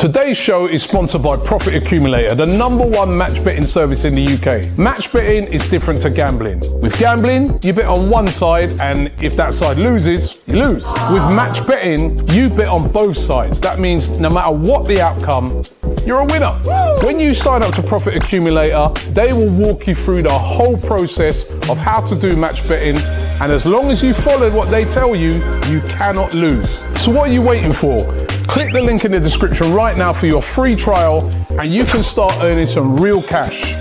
Today's show is sponsored by Profit Accumulator, the #1 match betting service in the UK. Match betting is different to gambling. With gambling, you bet on one side, and if that side loses, you lose. With match betting, you bet on both sides. That means no matter what the outcome, you're a winner. When you sign up to Profit Accumulator, they will walk you through the whole process of how to do match betting, and as long as you follow what they tell you, you cannot lose. So what are you waiting for? Click the link in the description right now for your free trial, and you can start earning some real cash.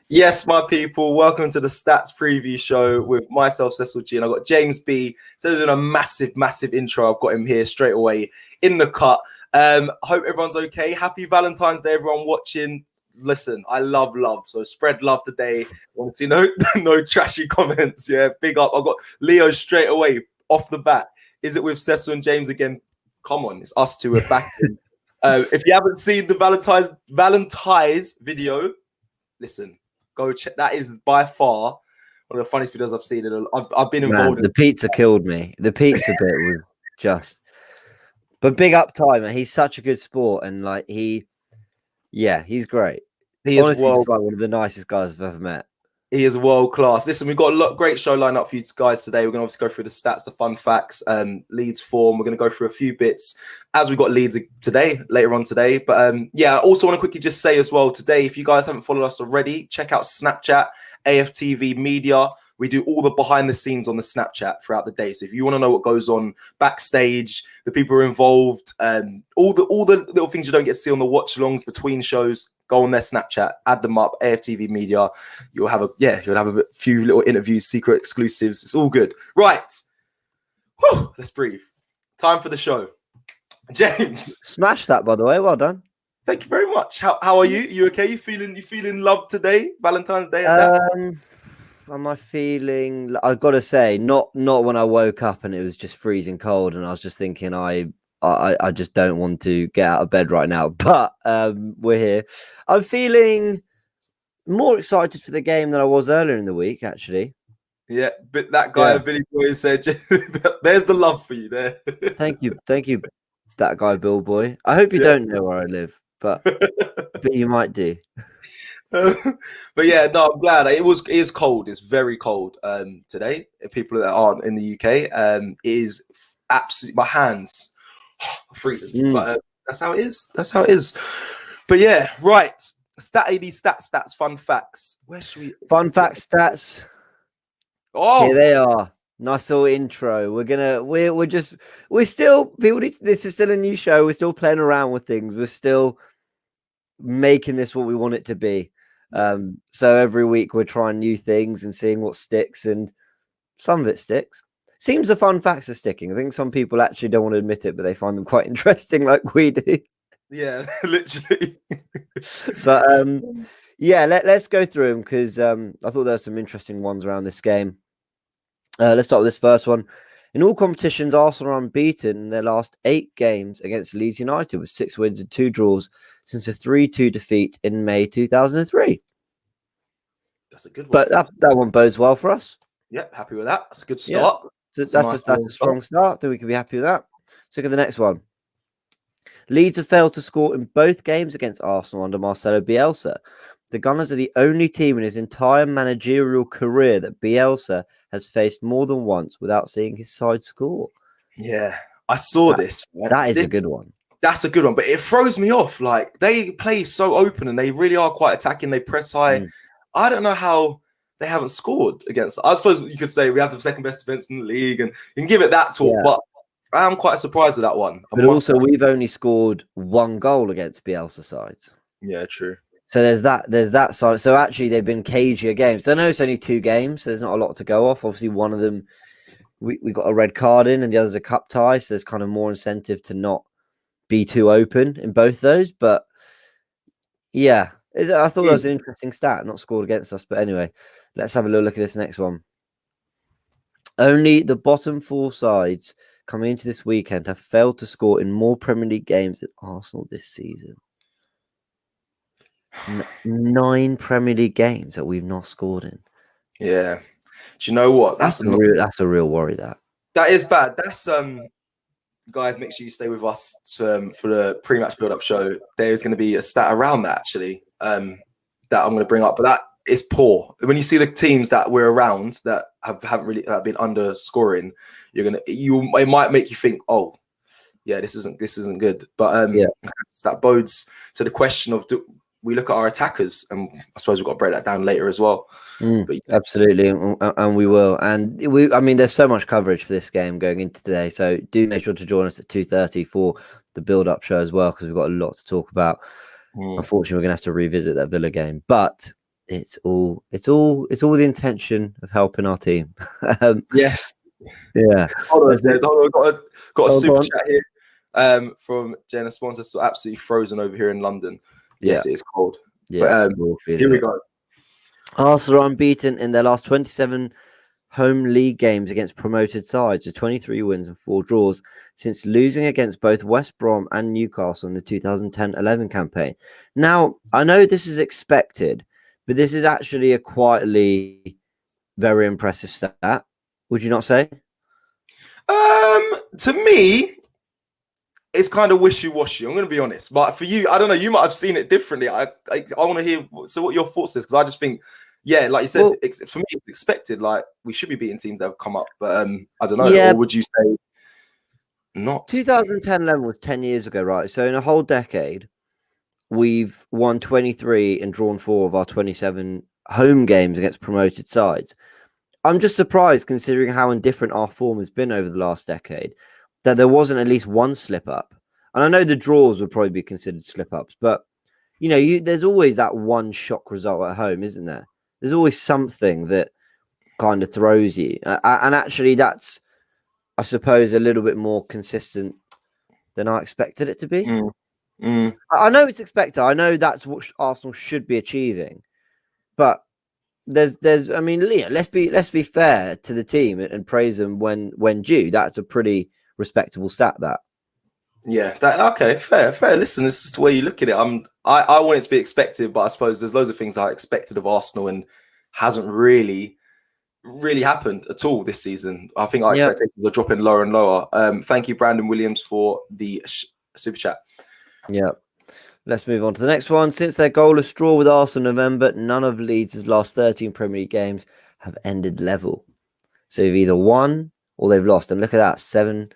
Yes, my people, welcome to the Stats Preview Show with myself, Cecil G, and I've got James B. So doing a massive intro. I've got him here straight away in the cut. I hope everyone's okay. Happy Valentine's Day, everyone watching. Listen, I love love, so spread love today. I want to see no trashy comments. Yeah, big up. I've got Leo straight away off the bat. Is it with Cecil and James again? Come on, it's us two. We're back. If you haven't seen the Valentine's video, listen, go check. That is by far one of the funniest videos I've seen. I've been involved. The pizza killed me. The pizza bit was just. But big up Ty, man. He's such a good sport, and like he's great. He is honestly just like one of the nicest guys I've ever met. He is world class. Listen, we've got a great show lined up for you guys today. We're going to obviously go through the stats, the fun facts, Leeds form. We're going to go through a few bits as we got Leeds today, later on today. But I also want to quickly just say as well today, if you guys haven't followed us already, check out Snapchat, AFTV Media. We do all the behind the scenes on the Snapchat throughout the day. So if you want to know what goes on backstage, the people who are involved, all the little things you don't get to see on the watch alongs between shows, go on their Snapchat, add them up, AFTV Media. You'll have a few little interviews, secret exclusives. It's all good. Right. Whew, let's breathe. Time for the show. James. Smash that, by the way. Well done. Thank you very much. How are you? You okay? You feeling love today? Valentine's Day and that? Am I feeling? I've got to say, not when I woke up and it was just freezing cold, and I was just thinking, I just don't want to get out of bed right now. But we're here. I'm feeling more excited for the game than I was earlier in the week, actually. Yeah, but that guy, Billy Boy, said, "There's the love for you there." Thank you, that guy, Bill Boy. I hope you don't know where I live, but you might do. But yeah, no, I'm glad. It is cold. It's very cold today. People that aren't in the UK, it is absolutely, my hands are freezing. But that's how it is. That's how it is. But yeah, right. Stats, fun facts. Where should we? Fun facts, stats. Oh, here they are. Nice little intro. We're still people. This is still a new show. We're still playing around with things. We're still making this what we want it to be. So every week we're trying new things and seeing what sticks, and some of it sticks. Seems the fun facts are sticking. I think some people actually don't want to admit it, but they find them quite interesting, like we do. Yeah, literally. But let's go through them because I thought there were some interesting ones around this game. Let's start with this first one. In all competitions, Arsenal are unbeaten in their last 8 games against Leeds United, with 6 wins and 2 draws since a 3-2 defeat in May 2003. That's a good one. But that one bodes well for us. Yeah, happy with that. That's a good start. Yeah. So that's a strong start. I think we can be happy with that. Let's look at the next one. Leeds have failed to score in both games against Arsenal under Marcelo Bielsa. The Gunners are the only team in his entire managerial career that Bielsa has faced more than once without seeing his side score. Yeah, I saw this. That is a good one. That's a good one, but it throws me off. Like, they play so open and they really are quite attacking. They press high. I don't know how they haven't scored against. I suppose you could say we have the second best defense in the league, and you can give it that talk, but I am quite surprised with that one. But also, we've only scored 1 goal against Bielsa sides. Yeah, true. So there's that side. So actually, they've been cagier games. I know it's only 2 games, so there's not a lot to go off. Obviously, one of them we got a red card in, and the other's a cup tie. So there's kind of more incentive to not be too open in both those. But yeah, I thought that was an interesting stat. Not scored against us, but anyway, let's have a little look at this next one. Only the bottom 4 sides coming into this weekend have failed to score in more Premier League games than Arsenal this season. 9 Premier League games that we've not scored in. Yeah. Do you know what? That's a real worry. That is bad. That's guys, make sure you stay with us for the pre-match build-up show. There's going to be a stat around that actually that I'm going to bring up, but that is poor. When you see the teams that we're around that haven't really been underscoring, it might make you think, oh, yeah, this isn't good. But that bodes to the question of we look at our attackers, and I suppose we've got to break that down later as well. But absolutely, and we will. And I mean, there's so much coverage for this game going into today, so do make sure to join us at 2:30 for the build-up show as well, because we've got a lot to talk about. Unfortunately, we're gonna have to revisit that Villa game, but it's all the intention of helping our team. Yes, yeah. Hold on, got a super chat here from Jenna Sponsor. So absolutely frozen over here in London. Yes, it is cold. Yeah, but, here we go. Arsenal are unbeaten in their last 27 home league games against promoted sides, with 23 wins and 4 draws since losing against both West Brom and Newcastle in the 2010-11 campaign. Now, I know this is expected, but this is actually a quietly very impressive stat. Would you not say? To me, it's kind of wishy-washy. I'm going to be honest, but for you, I don't know. You might have seen it differently. I want to hear what your thoughts is, because I just think, yeah, like you said, for me, it's expected. Like we should be beating teams that have come up, but I don't know. Yeah. Or would you say not? 2010-11 was 10 years ago, right? So in a whole decade, we've won 23 and drawn 4 of our 27 home games against promoted sides. I'm just surprised, considering how indifferent our form has been over the last decade, that there wasn't at least one slip up. And I know the draws would probably be considered slip ups, but there's always that one shock result at home, isn't there? There's always something that kind of throws you. And actually, that's, I suppose, a little bit more consistent than I expected it to be. I know it's expected. I know that's what Arsenal should be achieving, but I mean, let's be fair to the team and praise them when due. That's a pretty respectable stat, that. Yeah, okay, fair. Listen, this is the way you look at it. I want it to be expected, but I suppose there's loads of things I expected of Arsenal and hasn't really happened at all this season. I think our expectations are dropping lower and lower. Thank you, Brandon Williams, for the super chat. Yeah. Let's move on to the next one. Since their goalless draw with Arsenal in November, none of Leeds' last 13 Premier League games have ended level. So they've either won or they've lost. And look at that, seven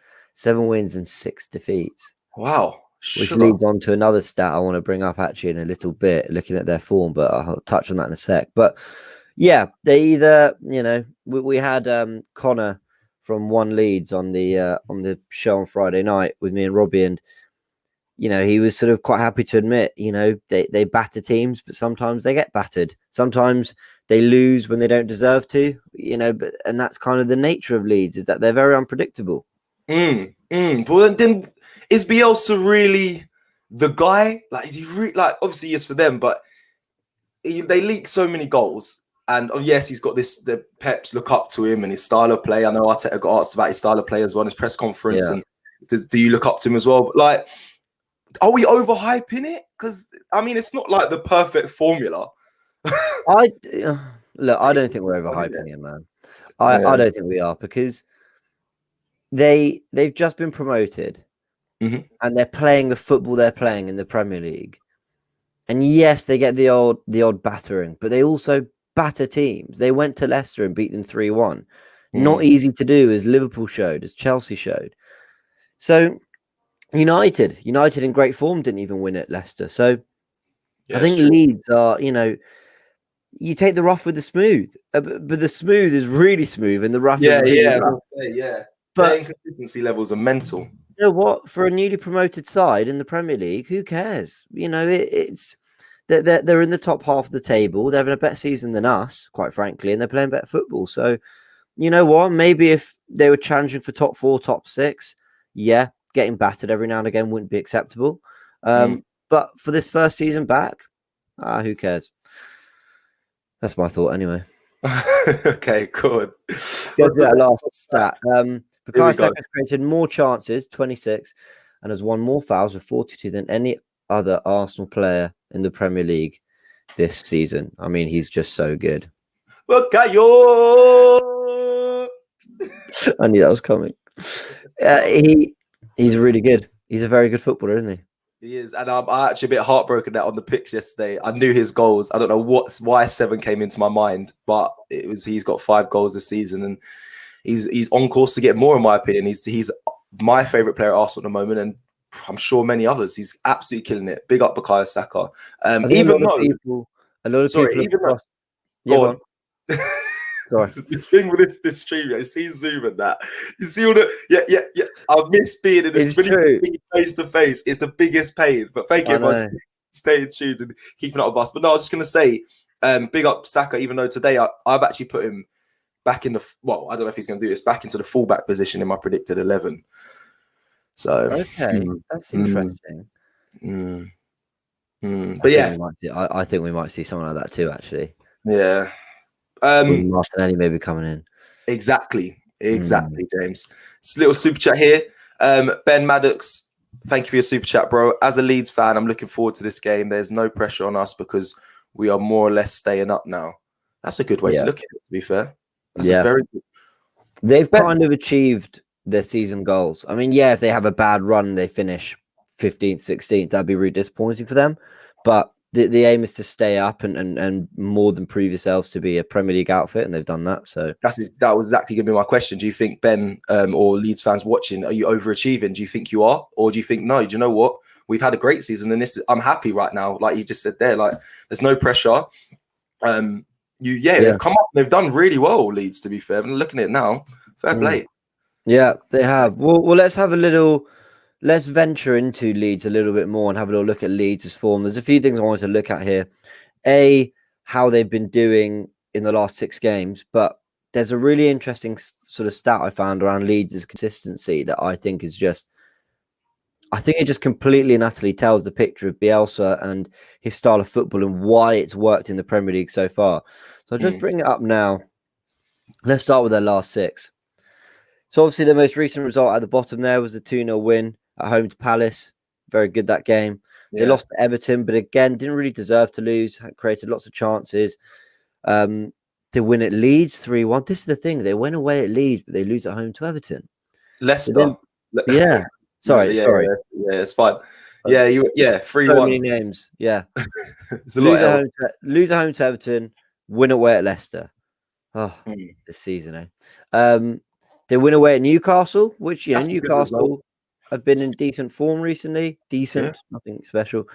wins and 6 defeats. Wow. Which leads on to another stat I want to bring up actually in a little bit, looking at their form, but I'll touch on that in a sec. But yeah, they either, we had Connor from One Leeds on the show on Friday night with me and Robbie, and he was sort of quite happy to admit, they batter teams, but sometimes they get battered. Sometimes they lose when they don't deserve to, and that's kind of the nature of Leeds, is that they're very unpredictable. Well, then is Bielsa really the guy? Like, is he obviously yes for them, but they leak so many goals. And yes, he's got the Peps look up to him and his style of play. I know Arteta got asked about his style of play as well in his press conference. Yeah. And do you look up to him as well? But are we overhyping it? Because I mean, it's not like the perfect formula. I don't think we're overhyping it, man. I don't think we are, because they've just been promoted, and they're playing the football they're playing in the Premier League. And yes, they get the odd battering, but they also batter teams. They went to Leicester and beat them 3-1. Not easy to do, as Liverpool showed, as Chelsea showed. So United in great form didn't even win at Leicester. So I think Leeds are, you take the rough with the smooth, but the smooth is really smooth and the rough is really rough. But the inconsistency levels are mental. You know what? For a newly promoted side in the Premier League, who cares? It's they're in the top half of the table. They're having a better season than us, quite frankly, and they're playing better football. So, you know what? Maybe if they were challenging for top 4, top 6, getting battered every now and again wouldn't be acceptable. But for this first season back, who cares? That's my thought anyway. Okay, good. Go to that last stat. Bukayo Saka has created more chances, 26, and has won more fouls with 42 than any other Arsenal player in the Premier League this season. I mean, he's just so good. Bukayo! I knew that was coming. He's really good. He's a very good footballer, isn't he? He is, and I'm actually a bit heartbroken that on the pitch yesterday. I knew his goals. I don't know why 7 came into my mind, but he's got 5 goals this season, and he's on course to get more, in my opinion. He's my favourite player at Arsenal at the moment, and I'm sure many others. He's absolutely killing it. Big up Bukayo Saka. Even though, a lot of people even though, yeah, go on. Sorry. The thing with this stream, you see Zoom and that. You see all the yeah. I miss being in this face to face. It's the biggest pain. But thank you everyone for staying tuned and keeping up with us. But no, I was just gonna say, big up Saka. Even though today I've actually put him back in the I don't know if he's gonna do this, back into the fullback position in my predicted 11. So okay, that's interesting. But yeah, I think we might see someone like that too. Actually, yeah. Martinelli may be coming in. Exactly, James. It's a little super chat here. Ben Maddox, thank you for your super chat, bro. As a Leeds fan, I'm looking forward to this game. There's no pressure on us because we are more or less staying up now. That's a good way to look at it, to be fair. That's a very good. They've kind of achieved their season goals. I mean, yeah, if they have a bad run, they finish 15th, 16th, that'd be really disappointing for them. But the aim is to stay up and more than prove yourselves to be a Premier League outfit, and they've done that. So that was exactly going to be my question. Do you think, Ben, or Leeds fans watching, are you overachieving? Do you think you are, or do you think no? Do you know what? We've had a great season, and I'm happy right now. Like you just said there, like there's no pressure. They've come up, they've done really well, Leeds. To be fair, I'm looking at it now. Fair play. Yeah, they have. Well, let's venture into Leeds a little bit more and have a little look at Leeds' form. There's a few things I wanted to look at here. How they've been doing in the last 6 games, but there's a really interesting sort of stat I found around Leeds' consistency that I think it just completely and utterly tells the picture of Bielsa and his style of football and why it's worked in the Premier League so far. So I'll just bring it up now. Let's start with their last 6. So obviously the most recent result at the bottom there was the 2-0 win at home to Palace. Very good that game. They lost to Everton, but again, didn't really deserve to lose. Created lots of chances. They win at Leeds 3-1. This is the thing. They went away at Leeds, but they lose at home to Everton. Leicester. Sorry. Yeah, it's fine. 3-1. So many names. Yeah. Lose at home to Everton, win away at Leicester. Oh, this season, They win away at Newcastle, which Newcastle have been in decent form recently. Nothing special.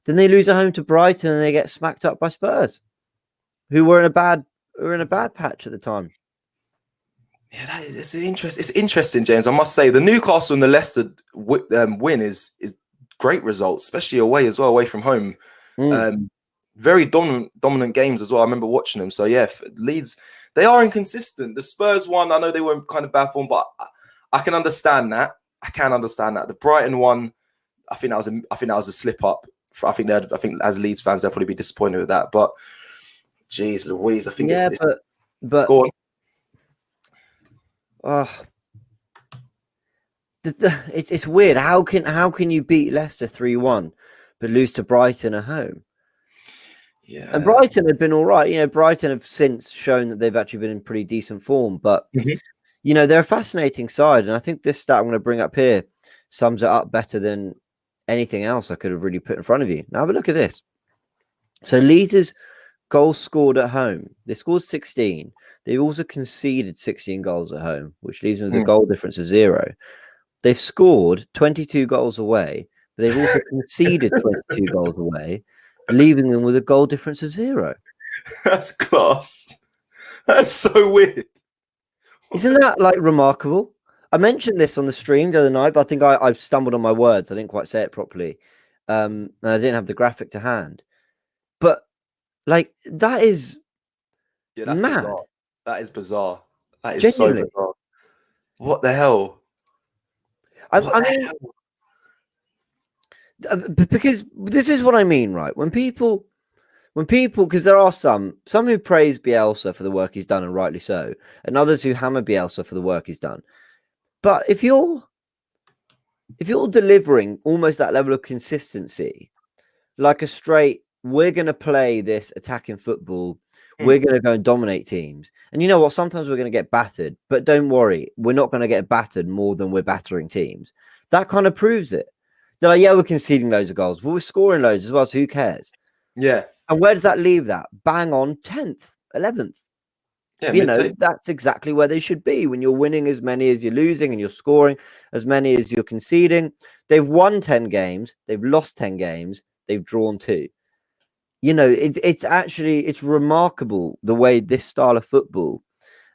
Then they lose at home to Brighton and they get smacked up by Spurs, who were in a bad patch at the time. Yeah, it's interesting, James. I must say the Newcastle and the Leicester win is great results, especially away as well, away from home. Very dominant games as well. I remember watching them. So yeah, Leeds, they are inconsistent. The Spurs one, I know they were in kind of bad form, but I can understand that. The Brighton one, I think that was a slip up. I think as Leeds fans, they'll probably be disappointed with that. But geez, Louise, I think but go on. It's weird. How can you beat Leicester 3-1 but lose to Brighton at home? Yeah, and Brighton had been all right. Brighton have since shown that they've actually been in pretty decent form, but they're a fascinating side, and I think this stat I'm going to bring up here sums it up better than anything else I could have really put in front of you. Now have a look at this. So Leeds' goals scored at home. They scored 16. They also conceded 16 goals at home, which leaves them with a goal difference of 0. They've scored 22 goals away, but they've also conceded 22 goals away, leaving them with a goal difference of 0. That's class. That's so weird. Isn't that remarkable? I mentioned this on the stream the other night, but I think I stumbled on my words. I didn't quite say it properly. And I didn't have the graphic to hand. But that is that's mad. Bizarre. That is bizarre. That is Genuinely. so bizarre. What the hell? I mean, because this is what I mean, right? When people, because there are some who praise Bielsa for the work he's done, and rightly so, and others who hammer Bielsa for the work he's done. But if you're delivering almost that level of consistency, like a straight, we're going to play this attacking football, We're going to go and dominate teams. And you know what? Sometimes we're going to get battered, but don't worry. We're not going to get battered more than we're battering teams. That kind of proves it. They're like, yeah, we're conceding loads of goals, but we're scoring loads as well, so who cares? Yeah. And where does that leave that? Bang on 10th, 11th. Yeah, You know, that's exactly where they should be when you're winning as many as you're losing and you're scoring as many as you're conceding. They've won 10 games. They've lost 10 games. They've drawn 2. You know, it's remarkable the way this style of football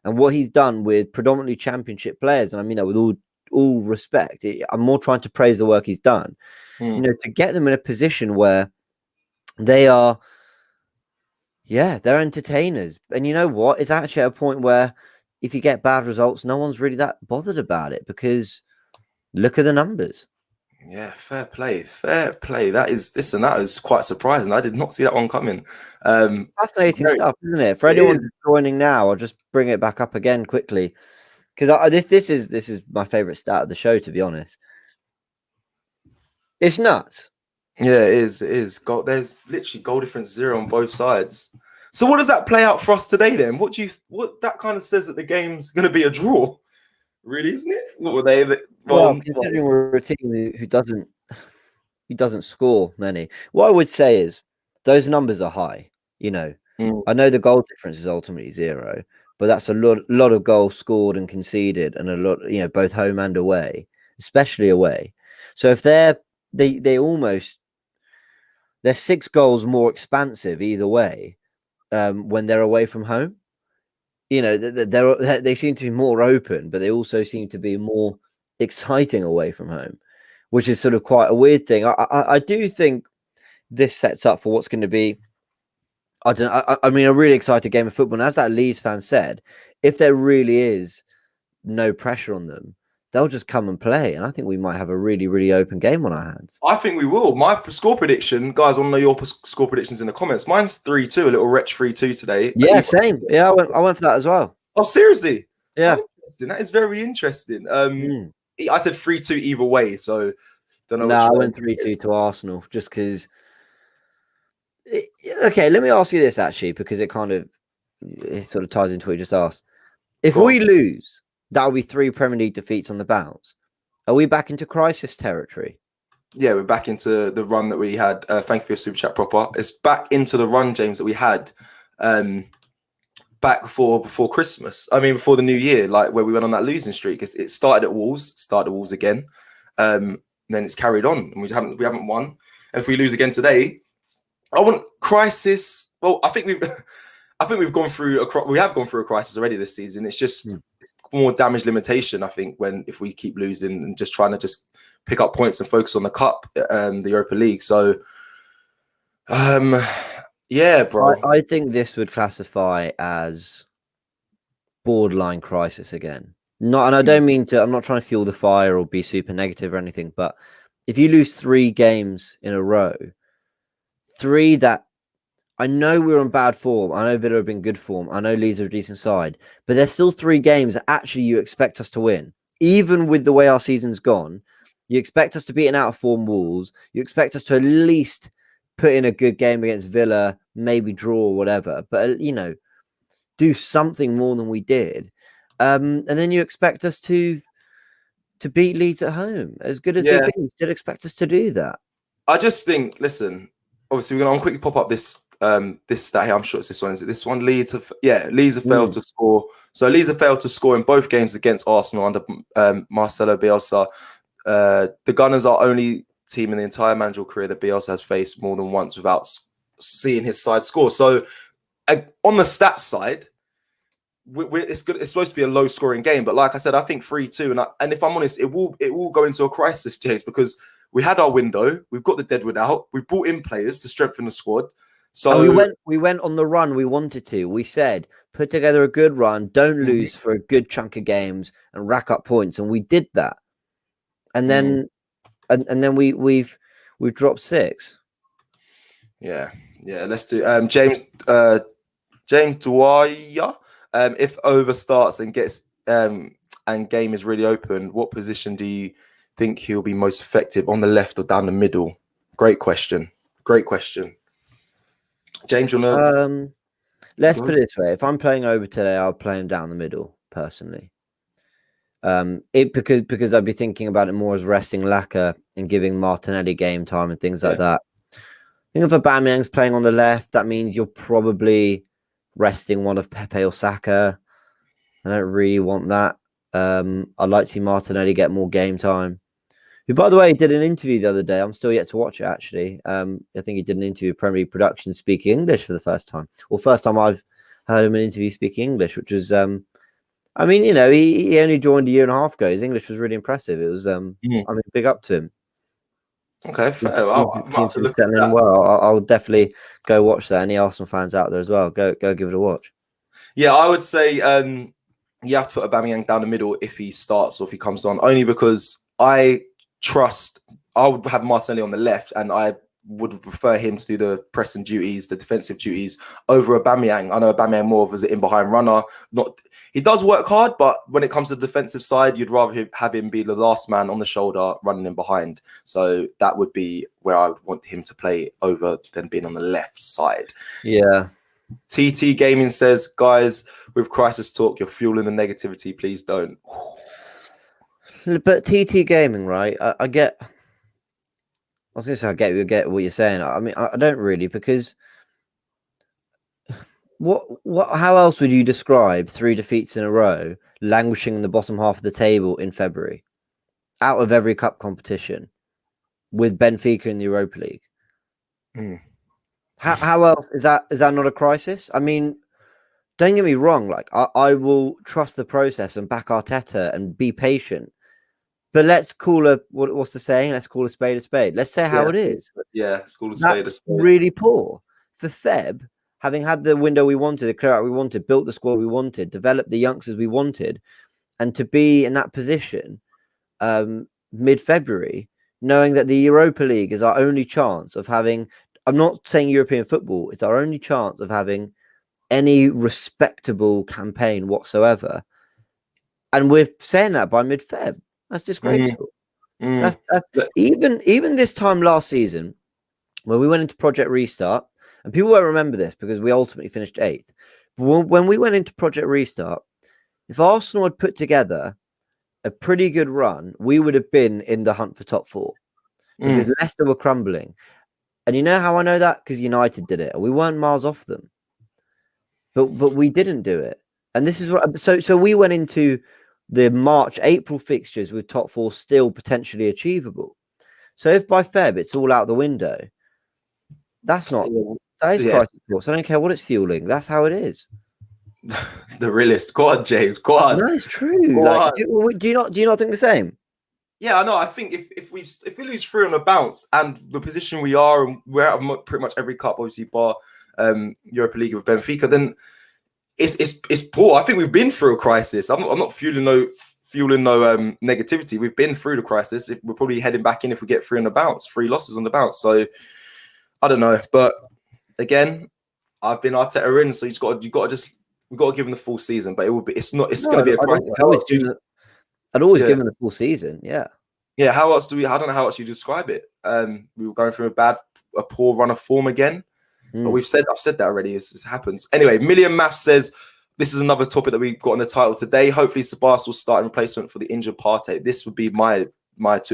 and what he's done with predominantly championship players. And I mean that with all respect. I'm more trying to praise the work he's done. You know, to get them in a position where they are, yeah, they're entertainers. And you know what? It's actually at a point where if you get bad results, no one's really that bothered about it because look at the numbers. Yeah, fair play. Fair play. That is quite surprising. I did not see that one coming. Fascinating stuff, isn't it? For anyone who's joining now, I'll just bring it back up again quickly. Because this is my favorite stat of the show, to be honest. It's nuts. Yeah, it is. It is. There's literally goal difference 0 on both sides. So what does that play out for us today then? What that kind of says that the game's going to be a draw, really, isn't it? What were they? Well, considering we're a team who doesn't score many, what I would say is those numbers are high. You know, I know the goal difference is ultimately 0, but that's a lot of goals scored and conceded, and a lot, you know, both home and away, especially away. So if they're 6 goals more expansive either way when they're away from home. You know, they seem to be more open, but they also seem to be more exciting away from home, which is sort of quite a weird thing. I do think this sets up for what's going to be, I mean, a really exciting game of football. And as that Leeds fan said, if there really is no pressure on them, they'll just come and play. And I think we might have a really, really open game on our hands. I think we will. My score prediction, guys, I want to know your score predictions in the comments. Mine's 3-2, a little wretch 3-2 today. Yeah, same. Yeah, I went for that as well. Oh, seriously? Yeah. That is very interesting. I said 3-2 either way, so don't know. No, I went 3-2 to Arsenal just because. Okay, let me ask you this actually, because it sort of ties into what you just asked. If we lose, that'll be 3 Premier League defeats on the bounce. Are we back into crisis territory? Yeah, we're back into the run that we had. Thank you for your super chat, Proper. It's back into the run, James, that we had back before Christmas. I mean, before the new year, like where we went on that losing streak. It started at Wolves, again. And then it's carried on, and we haven't won. And if we lose again today, I want crisis. Well, I think we've gone through a crisis already this season. It's just it's more damage limitation. I think if we keep losing and just trying to pick up points and focus on the cup, the Europa League. So, yeah, bro. I think this would classify as borderline crisis again. And I don't mean to. I'm not trying to fuel the fire or be super negative or anything. But if you lose 3 games in a row, 3 that I know we're on bad form. I know Villa have been good form. I know Leeds are a decent side, but there's still 3 games that actually you expect us to win, even with the way our season's gone. You expect us to beat an out of form Wolves. You expect us to at least put in a good game against Villa, maybe draw or whatever, but you know, do something more than we did. And then you expect us to beat Leeds at home, as good as they've been. You still expect us to do that. I just think, listen, obviously I'm quickly pop up this stat here. I'm sure it's this one. Is it this one? Leeds have failed to score. So Leeds have failed to score in both games against Arsenal under Marcelo Bielsa. The Gunners are only team in the entire managerial career that Bielsa has faced more than once without seeing his side score. So on the stats side, it's good. It's supposed to be a low scoring game, but like I said, I think 3-2. And if I'm honest, it will go into a crisis, James, because we had our window. We've got the deadwood out. We've brought in players to strengthen the squad. So we went on the run we wanted to. We said put together a good run, don't lose for a good chunk of games, and rack up points. And we did that. And then we've dropped 6. Yeah. Let's do James Dwyer. If over starts and gets and game is really open, what position do you think he'll be most effective, on the left or down the middle? Great question. James, you wanna? let's put it this way: if I'm playing over today, I'll play him down the middle personally. Because I'd be thinking about it more as resting Laka and giving Martinelli game time and things like that. I think if Aubameyang's playing on the left, that means you're probably resting one of Pepe or Saka. I don't really want that. I'd like to see Martinelli get more game time. Who, by the way, did an interview the other day. I'm still yet to watch it, actually. I think he did an interview with Premier League Production speaking English for the first time. Or first time I've heard him in an interview speaking English, which was... I mean, you know, he only joined a year and a half ago. His English was really impressive. It was, I mean, big up to him. Okay, fair. I'll definitely go watch that. Any Arsenal fans out there as well, go give it a watch. Yeah, I would say you have to put Aubameyang down the middle if he starts or if he comes on, only because I would have Martinelli on the left, and I would prefer him to do the pressing duties, the defensive duties over Aubameyang. I know Aubameyang more of as an in-behind runner. He does work hard, but when it comes to the defensive side, you'd rather have him be the last man on the shoulder running in behind. So that would be where I would want him to play over than being on the left side. Yeah. TT Gaming says, guys, with crisis talk, you're fueling the negativity. Please don't. But TT Gaming, right? I get... I was going to say, I get what you're saying. I mean, I don't really, because how else would you describe 3 defeats in a row, languishing in the bottom half of the table in February, out of every cup competition, with Benfica in the Europa League? How else is that not a crisis? I mean, don't get me wrong. Like, I will trust the process and back Arteta and be patient. But let's call what's the saying? Let's call a spade a spade. Let's say how it is. Yeah, let's call a spade a spade. Really poor for Feb, having had the window we wanted, the clear out we wanted, built the squad we wanted, developed the youngsters we wanted, and to be in that position mid-February, knowing that the Europa League is our only chance of having. I'm not saying European football. It's our only chance of having any respectable campaign whatsoever, and we're saying that by mid-Feb. That's disgraceful. That's even this time last season, when we went into Project Restart, and people won't remember this because we ultimately finished 8th. But when we went into Project Restart, if Arsenal had put together a pretty good run, we would have been in the hunt for top 4 because Leicester were crumbling. And you know how I know that? Because United did it, and we weren't miles off them. But we didn't do it, and this is what. So we went into the March-April fixtures with top 4 still potentially achievable. So if by Feb it's all out the window, that is crisis talk. So I don't care what it's fueling. That's how it is. The realist. Go on, James. Go on. No, it's true. Like, do you not think the same? Yeah, I know. I think if we lose 3 on a bounce and the position we are, and we're out of pretty much every cup, obviously bar Europa League with Benfica, then it's poor. I think we've been through a crisis. I'm not fueling no negativity. We've been through the crisis. We're probably heading back in if we get 3 on the bounce, 3 losses on the bounce. So I don't know, but again, I've been Arteta in, so we've got to give him the full season. But it's going to be a crisis. I'd always give him the full season. Yeah. Yeah. How else I don't know how else you describe it. We were going through a poor run of form again. But I've said that already. It happens. Anyway, Million Math says this is another topic that we've got on the title today. Hopefully, Sabas will start in replacement for the injured Partey. This would be my 2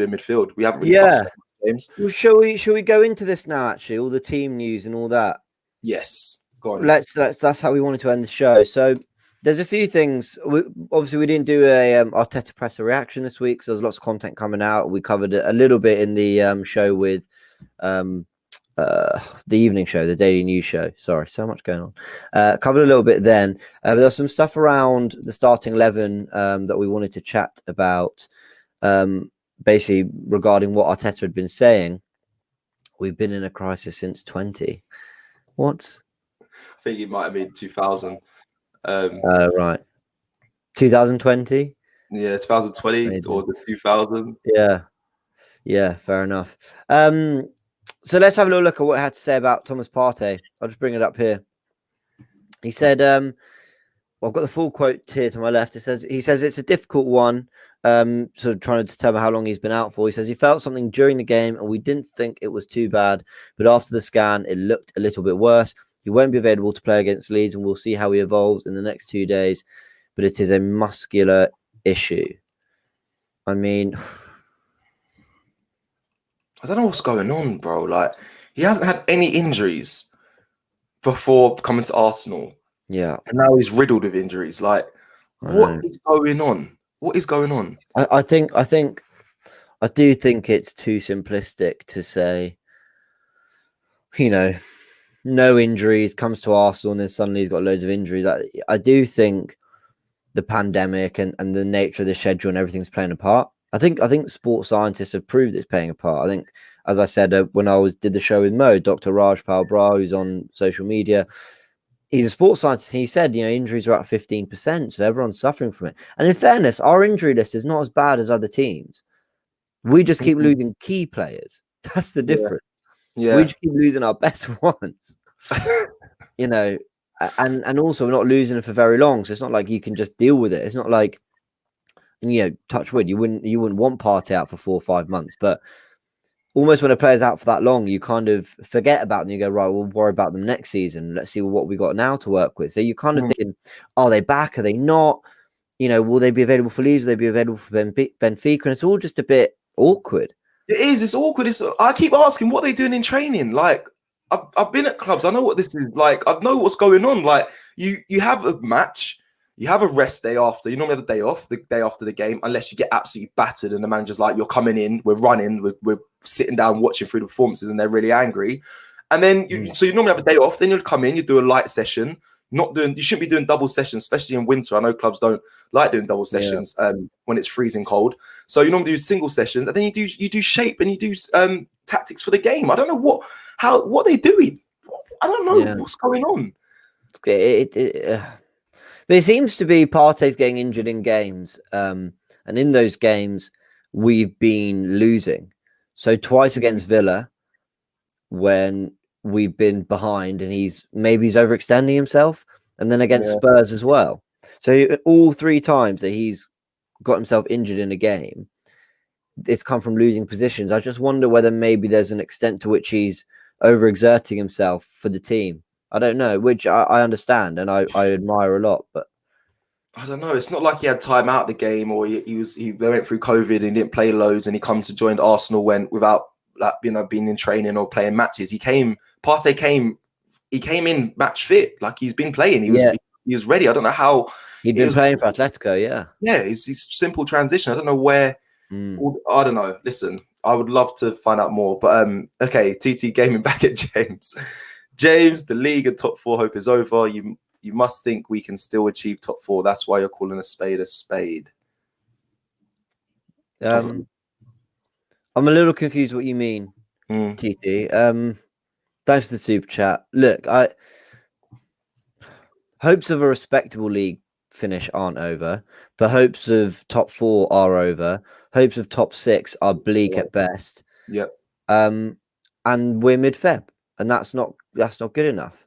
in midfield. We haven't really touched on games. Well, shall we go into this now? Actually, all the team news and all that. Yes, go on. That's how we wanted to end the show. So there's a few things. Obviously, we didn't do a Arteta presser reaction this week, so there's lots of content coming out. We covered it a little bit in the show with. The evening show, the daily news show. Sorry, so much going on. Covered a little bit then. There's some stuff around the starting 11 that we wanted to chat about, basically regarding what Arteta had been saying. We've been in a crisis since 20. What? I think he might have been 2000. Right. 2020? Yeah, 2020 maybe. Or the 2000. Yeah, fair enough. So let's have a little look at what I had to say about Thomas Partey. I'll just bring it up here. He said, well, I've got the full quote here to my left. He says it's a difficult one, sort of trying to determine how long he's been out for. He says he felt something during the game and we didn't think it was too bad. But after the scan, it looked a little bit worse. He won't be available to play against Leeds, and we'll see how he evolves in the next 2 days. But it is a muscular issue. I mean, I don't know what's going on, bro. Like, he hasn't had any injuries before coming to Arsenal. yeah. And now he's riddled with injuries. Like, what is going on? What is going on? I do think it's too simplistic to say, no injuries, comes to Arsenal and then suddenly he's got loads of injuries. I do think the pandemic and the nature of the schedule and everything's playing a part. I think sports scientists have proved it's playing a part. I think, as I said, when I did the show with Mo, Dr. Raj Palbra, who's on social media, he's a sports scientist. He said, injuries are at 15%, so everyone's suffering from it. And in fairness, our injury list is not as bad as other teams. We just keep losing key players. That's the difference. Yeah. We just keep losing our best ones. And also we're not losing it for very long. So it's not like you can just deal with it. It's not like, touch wood, you wouldn't want Partey out for 4 or 5 months, but almost when a player's out for that long, you kind of forget about them. You go, right, we'll worry about them next season. Let's see what we got now to work with. So you're kind of thinking, are they back? Are they not? Will they be available for Leeds? Will they be available for Benfica? And it's all just a bit awkward. It is. It's awkward. I keep asking what they're doing in training. Like, I've been at clubs. I know what this is like. I know what's going on. Like, you have a match. You have a rest day after. You normally have the day off, the day after the game, unless you get absolutely battered and the manager's like, you're coming in, we're running, we're sitting down watching through the performances and they're really angry. And then, so you normally have a day off, then you'll come in, you do a light session, you shouldn't be doing double sessions, especially in winter. I know clubs don't like doing double sessions when it's freezing cold. So you normally do single sessions and then you do shape and you do tactics for the game. I don't know what they're doing. I don't know what's going on. But it seems to be Partey's getting injured in games. And in those games, we've been losing. So twice against Villa, when we've been behind and he's overextending himself. And then against Spurs as well. So all 3 times that he's got himself injured in a game, it's come from losing positions. I just wonder whether maybe there's an extent to which he's overexerting himself for the team. I don't know, which I understand and I admire a lot, but I don't know. It's not like he had time out the game or he went through COVID and didn't play loads and he come to join Arsenal without being in training or playing matches. Partey came in match fit, like he's been playing. He was ready. I don't know how he'd been playing for Atletico. Yeah, it's simple transition. I don't know where. I don't know. Listen, I would love to find out more, but okay. TT Gaming back at James. James, the league and top 4 hope is over. You must think we can still achieve top 4. That's why you're calling a spade a spade. I'm a little confused what you mean, TT. Thanks for the super chat. Look, hopes of a respectable league finish aren't over, but hopes of top 4 are over. Hopes of top 6 are bleak at best. Yep. And we're mid-Feb, and that's not good enough.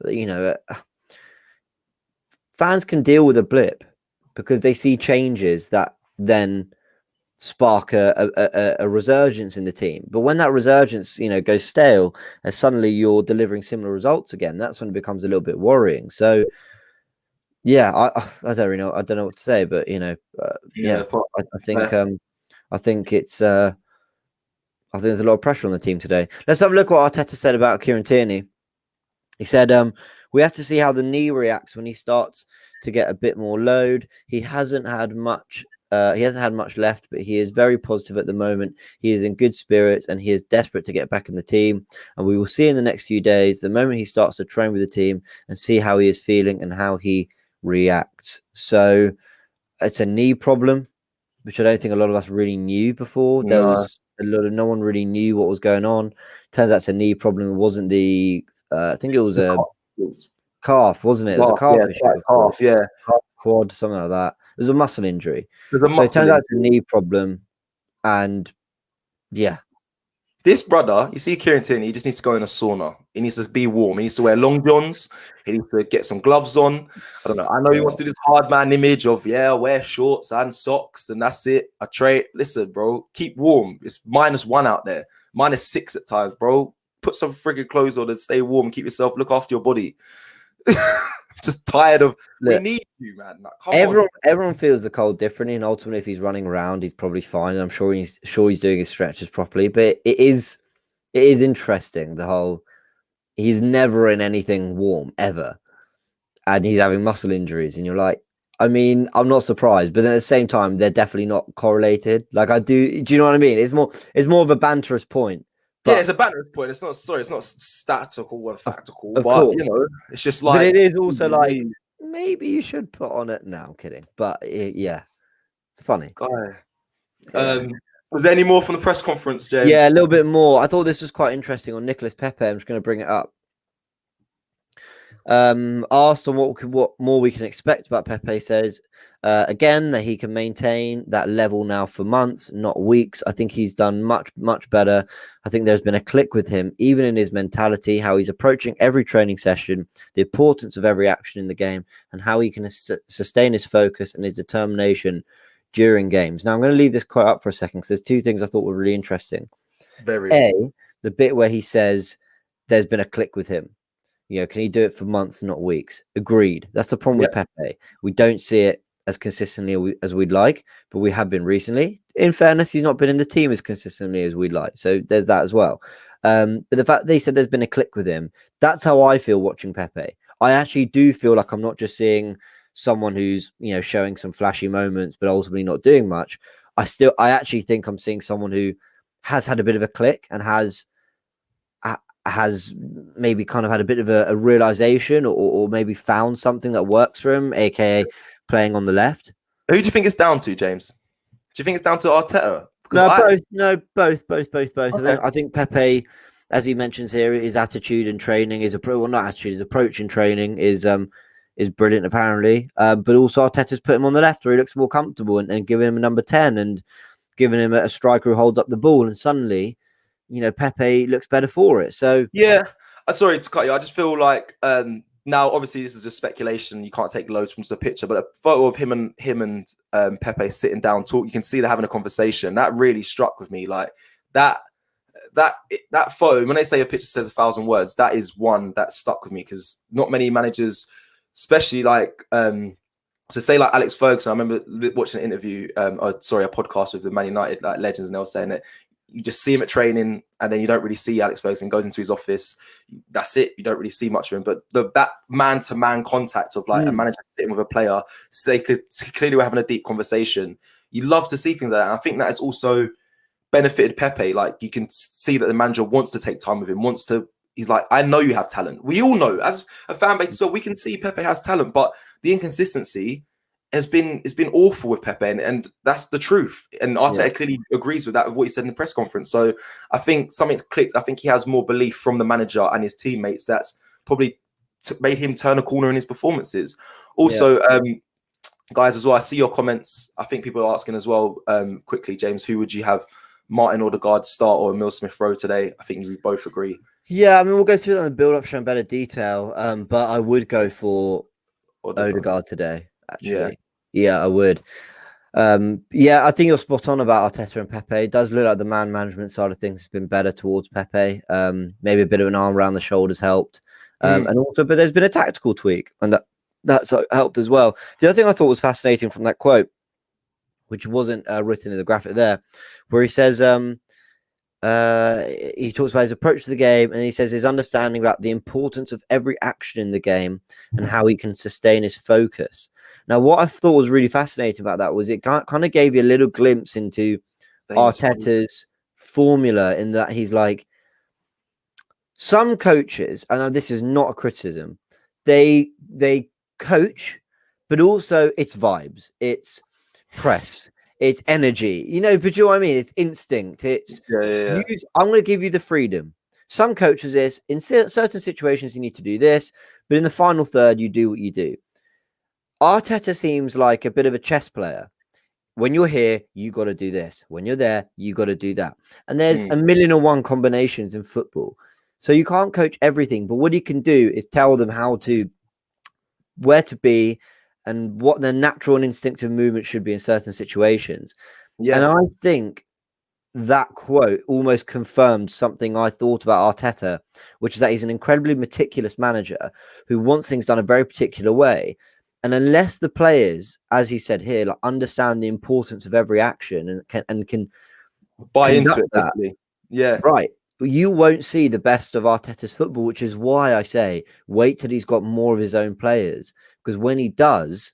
Fans can deal with a blip because they see changes that then spark a resurgence in the team. But when that resurgence, goes stale and suddenly you're delivering similar results again, that's when it becomes a little bit worrying. So yeah, I don't really know. I don't know what to say, but I think it's I think there's a lot of pressure on the team today. Let's have a look what Arteta said about Kieran Tierney. He said, we have to see how the knee reacts when he starts to get a bit more load. He hasn't had much left, but he is very positive at the moment. He is in good spirits and he is desperate to get back in the team. And we will see in the next few days, the moment he starts to train with the team and see how he is feeling and how he reacts. So it's a knee problem, which I don't think a lot of us really knew before. No one really knew what was going on. Turns out it's a knee problem. It wasn't I think it was a calf, wasn't it? It was a calf issue. Quad, something like that. It was a muscle injury. So it turns out it's a knee problem. And yeah. This brother, you see Kieran Tierney, he just needs to go in a sauna. He needs to be warm. He needs to wear long johns. He needs to get some gloves on. I don't know. I know he wants to do this hard man image of, wear shorts and socks and that's it. Listen, bro, keep warm. It's -1 out there. -6 at times, bro. put some frigging clothes on and stay warm, keep yourself, look after your body. Just tired of. Look, we need you, man. Like, come everyone feels the cold differently, and ultimately, if he's running around, he's probably fine. And I'm sure he's doing his stretches properly. But it is interesting, the whole. He's never in anything warm ever, and he's having muscle injuries, and you're like, I mean, I'm not surprised, but at the same time, they're definitely not correlated. Like, do you know what I mean? It's more of a banterous point. But, yeah, it's a banter point. It's not statical or factical, of but course. you know, it's just like. But it is also like, maybe you should put on it. No, I'm kidding. But yeah, it's funny. Guy. Yeah. Was there any more from the press conference, James? Yeah, a little bit more. I thought this was quite interesting on Nicolas Pepe. I'm just going to bring it up. Asked on what more we can expect about Pepe, says again that he can maintain that level now for months, not weeks. I think he's done much better. I think there's been a click with him, even in his mentality, how he's approaching every training session, the importance of every action in the game, and how he can sustain his focus and his determination during games. Now I'm going to leave this quote up for a second because there's two things I thought were really interesting. The bit where he says there's been a click with him. You know, can he do it for months, not weeks? Agreed. That's the problem with Pepe. We don't see it as consistently as we'd like, but we have been recently. In fairness, he's not been in the team as consistently as we'd like. So there's that as well. But the fact they said there's been a click with him, that's how I feel watching Pepe. I actually do feel like I'm not just seeing someone who's, you know, showing some flashy moments, but ultimately not doing much. I actually think I'm seeing someone who has had a bit of a click and has maybe kind of had a bit of a realization or maybe found something that works for him, aka playing on the left. Who do you think it's down to, James? Do you think it's down to Arteta? Both. Okay. I think Pepe, as he mentions here, his attitude and training his approach in training is brilliant apparently. But also Arteta's put him on the left where he looks more comfortable and giving him a number 10 and giving him a striker who holds up the ball, and suddenly, you know, Pepe looks better for it. So yeah, sorry to cut you. I just feel like now, obviously, this is just speculation. You can't take loads from the picture, but a photo of him and Pepe sitting down, talk. You can see they're having a conversation. That really struck with me. Like that photo. When they say a picture says 1,000 words, that is one that stuck with me because not many managers, especially like so say like Alex Ferguson. I remember watching an interview, a podcast with the Man United like legends, and they were saying that you just see him at training and then you don't really see Alex Ferguson. Goes into his office, that's it. You don't really see much of him. But that man-to-man contact of like a manager sitting with a player, so they could clearly were having a deep conversation. You love to see things like that. And I think that has also benefited Pepe. Like you can see that the manager wants to take time with him, he's like, I know you have talent. We all know as a fan base, so we can see Pepe has talent, but the inconsistency it's been awful with Pepe, and that's the truth. And Arteta clearly agrees with that, with what he said in the press conference. So I think something's clicked. I think he has more belief from the manager and his teammates that's probably made him turn a corner in his performances. Also, guys, as well, I see your comments. I think people are asking as well, quickly, James, who would you have, Martin Odegaard start or Emile Smith-Rowe today? I think we both agree. Yeah, I mean, we'll go through that in the build-up show in better detail, but I would go for Odegaard today, actually. Yeah, I would. I think you're spot on about Arteta and Pepe. It does look like the man management side of things has been better towards Pepe. Maybe a bit of an arm around the shoulders helped. And also, but there's been a tactical tweak, and that's helped as well. The other thing I thought was fascinating from that quote, which wasn't written in the graphic there, where he says, he talks about his approach to the game, and he says his understanding about the importance of every action in the game and how he can sustain his focus. Now, what I thought was really fascinating about that was it kind of gave you a little glimpse into Arteta's formula, in that he's like, some coaches, and this is not a criticism, they coach, but also it's vibes, it's press, it's energy, you know, but you know what I mean? It's instinct. It's I'm going to give you the freedom. Some coaches is in certain situations you need to do this, but in the final third you do what you do. Arteta seems like a bit of a chess player. When you're here, you got to do this. When you're there, you got to do that. And there's a million and one combinations in football. So you can't coach everything, but what you can do is tell them where to be and what their natural and instinctive movement should be in certain situations. Yeah. And I think that quote almost confirmed something I thought about Arteta, which is that he's an incredibly meticulous manager who wants things done a very particular way. And unless the players, as he said here, like, understand the importance of every action and can buy into it, that, basically. Yeah. right, you won't see the best of Arteta's football, which is why I say wait till he's got more of his own players, because when he does,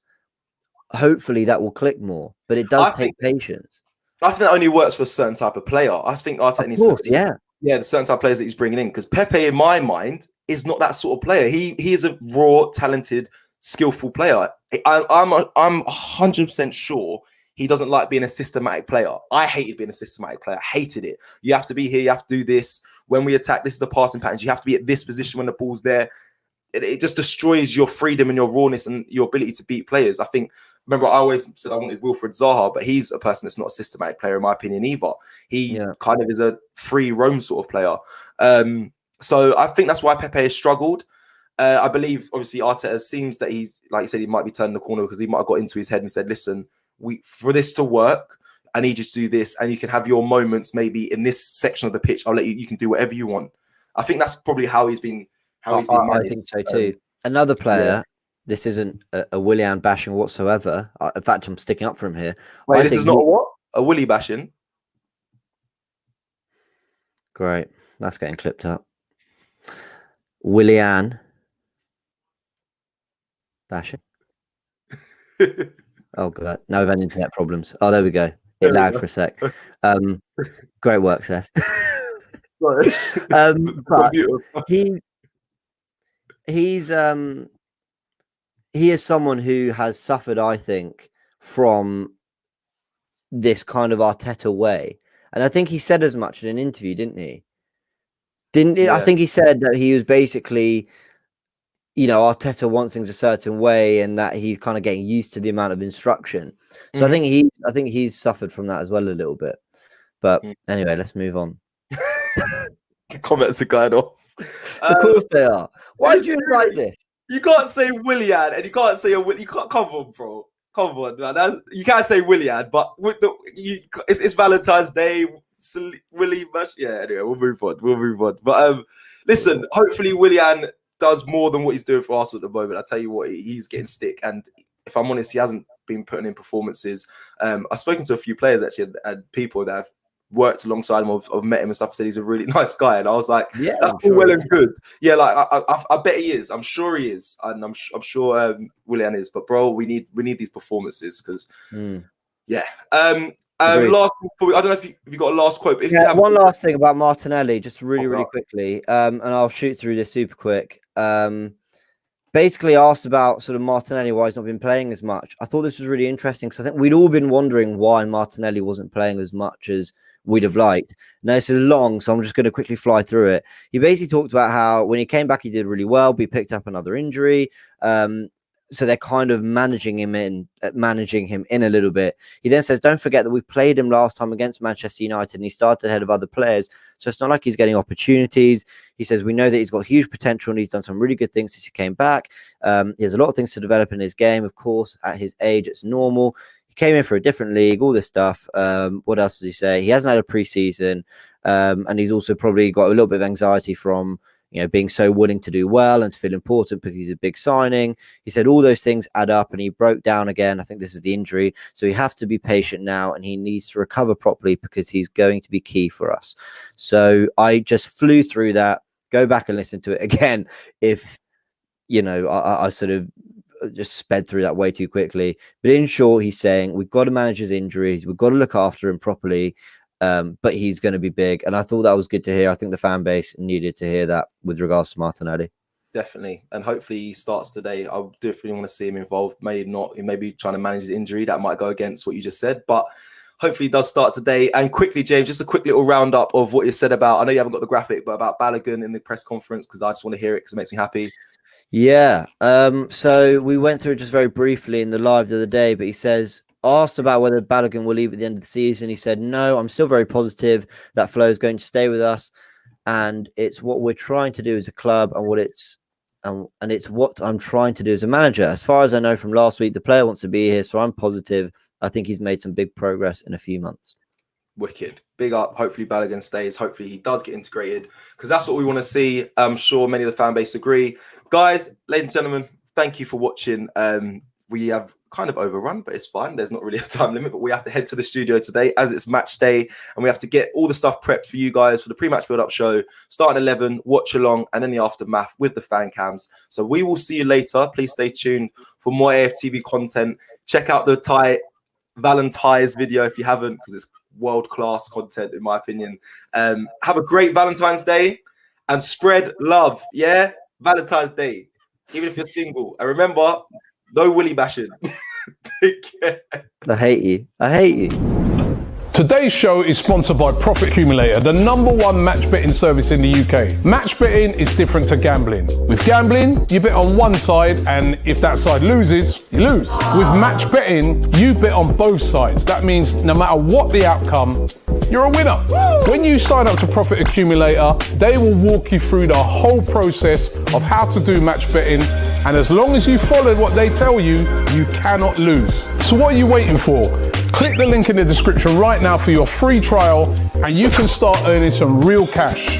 hopefully that will click more. But it does take patience. I think that only works for a certain type of player. I think Arteta needs to, the certain type of players that he's bringing in, because Pepe, in my mind, is not that sort of player. He is a raw, talented, skillful player. I'm 100% sure he doesn't like being a systematic player. I hated being a systematic player. I hated it. You have to be here. You have to do this. When we attack, this is the passing patterns. You have to be at this position when the ball's there. It just destroys your freedom and your rawness and your ability to beat players. I think, remember, I always said I wanted Wilfried Zaha, but he's a person that's not a systematic player, in my opinion, either. He kind of is a free roam sort of player. So I think that's why Pepe has struggled. I believe, obviously, Arteta seems that he's, like you said, he might be turning the corner, because he might have got into his head and said, listen, for this to work, I need you to do this, and you can have your moments maybe in this section of the pitch. I'll let you can do whatever you want. I think that's probably how he's been. I think so too. Another player, this isn't a Willian bashing whatsoever. In fact, I'm sticking up for him here. Wait, this is not a what? A Willie bashing? Great. That's getting clipped up. Willian bashing. Oh, God. Now we've had internet problems. Oh, there we go. It lagged for a sec. Great work, Seth. But he is someone who has suffered, I think, from this kind of Arteta way. And I think he said as much in an interview, didn't he? I think he said that he was basically, Arteta wants things a certain way, and that he's kind of getting used to the amount of instruction. So I think he's suffered from that as well a little bit. But anyway, let's move on. Comments are going off. Of course they are. Why do you like this? You can't say Willian, and you can't say you can't. Come on, bro. Come on, man. You can't say Willian, but it's Valentine's Day. Willie Bush. Yeah. Anyway, we'll move on. But listen. Hopefully, Willian does more than what he's doing for Arsenal at the moment. I tell you what, he's getting stick, and if I'm honest, he hasn't been putting in performances. I've spoken to a few players actually, and people that have worked alongside him or met him and stuff, said he's a really nice guy, and I was like, yeah, that's all well and good. Yeah, like I bet he is. I'm sure he is, and I'm sure Willian is. But bro, we need these performances, because yeah. Last, I don't know if you got a last quote. If one last thing about Martinelli, just really quickly, and I'll shoot through this super quick. Basically asked about sort of Martinelli, why he's not been playing as much. I thought this was really interesting, because I think we'd all been wondering why Martinelli wasn't playing as much as we'd have liked. Now, this is long, so I'm just going to quickly fly through it. He basically talked about how when he came back, he did really well, but he picked up another injury. So they're kind of managing him in a little bit. He then says, don't forget that we played him last time against Manchester United, and he started ahead of other players. So it's not like he's getting opportunities. He says, we know that he's got huge potential, and he's done some really good things since he came back. He has a lot of things to develop in his game. Of course, at his age, it's normal. He came in for a different league, all this stuff. What else does he say? He hasn't had a preseason, and he's also probably got a little bit of anxiety from being so willing to do well and to feel important because he's a big signing. He said all those things add up, and he broke down again. I think this is the injury. So we have to be patient now, and he needs to recover properly because he's going to be key for us. So I just flew through that. Go back and listen to it again if, I sort of just sped through that way too quickly. But in short, he's saying we've got to manage his injuries. We've got to look after him properly. But he's going to be big, and I thought that was good to hear. I think the fan base needed to hear that with regards to Martinelli. Definitely, and hopefully he starts today. I definitely want to see him involved. Maybe not. He may be trying to manage his injury. That might go against what you just said, but hopefully he does start today. And quickly, James, just a quick little roundup of what you said about. I know you haven't got the graphic, but about Balogun in the press conference, because I just want to hear it because it makes me happy. Yeah. So we went through it just very briefly in the live the other day, but he says, asked about whether Balogun will leave at the end of the season, he said, no, I'm still very positive that Flo is going to stay with us, and it's what we're trying to do as a club, and it's what I'm trying to do as a manager. As far as I know from last week, the player wants to be here, so I'm positive. I think he's made some big progress in a few months. Wicked. Big up. Hopefully Balogun stays. Hopefully he does get integrated, because that's what we want to see. I'm sure many of the fan base agree. Guys, ladies and gentlemen, thank you for watching. We have kind of overrun, but it's fine. There's not really a time limit, but we have to head to the studio today as it's match day, and we have to get all the stuff prepped for you guys for the pre-match build-up show. Start at 11, watch along, and then the aftermath with the fan cams. So we will see you later. Please stay tuned for more AFTV content. Check out the Valentine's video if you haven't, because it's world-class content in my opinion. Have a great Valentine's Day and spread love. Yeah, Valentine's Day, even if you're single. And remember, no willy bashing. Take care. I hate you. I hate you. Today's show is sponsored by Profit Accumulator, the #1 match betting service in the UK. Match betting is different to gambling. With gambling, you bet on one side, and if that side loses, you lose. With match betting, you bet on both sides. That means no matter what the outcome, you're a winner. When you sign up to Profit Accumulator, they will walk you through the whole process of how to do match betting, and as long as you follow what they tell you, you cannot lose. So what are you waiting for? Click the link in the description right now for your free trial, and you can start earning some real cash.